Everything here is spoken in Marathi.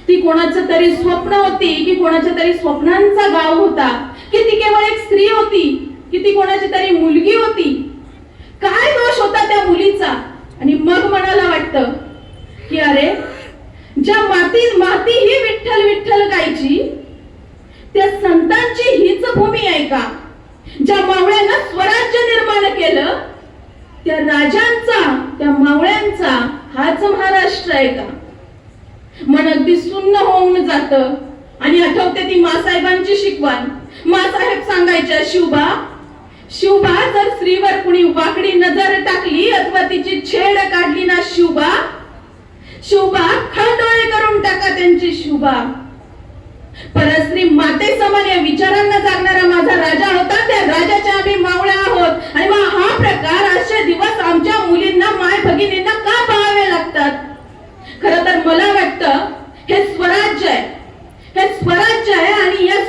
ती कोणाचं तरी स्वप्न होती की कोणाच्या तरी स्वप्नांचा गाव होता, की ती केवळ एक स्त्री होती की ती कोणाची तरी मुलगी होती? काय दोष होता त्या मुलीचा? आणि मग मनाला वाटतं की अरे, ज्या माती ही विठ्ठल विठ्ठल गायची, त्या संतांची हीच भूमी आहे का? ज्या मावळ्यांना स्वराज्य निर्माण केलं, त्या राजांचा, त्या मावळ्यांचा हाच महाराष्ट्र आहे का? मन अगदी सुन्न होऊन जात. आणि आठवते ती मासाहेबांची शिकवण. मासाहेब सांगायच्या, शिवबा, शिवबा, जर स्त्रीवर कुणी वाकडी नजर टाकली अथवा तिची छेड काढली ना शिवबा, शिवबा, खळदोळे करून टाका त्यांची शिवबा. परस्त्री माते समान या विचारांना जागणारा माझा राजा होता. त्या राजाच्या आम्ही मावळ्या आहोत. आणि मग हा प्रकार, असे दिवस आमच्या मुलींना, माय भगिनींना का पाहावे लागतात? खरं तर मला वाटतं हे स्वराज्य आहे, हे स्वराज्य आहे. आणि या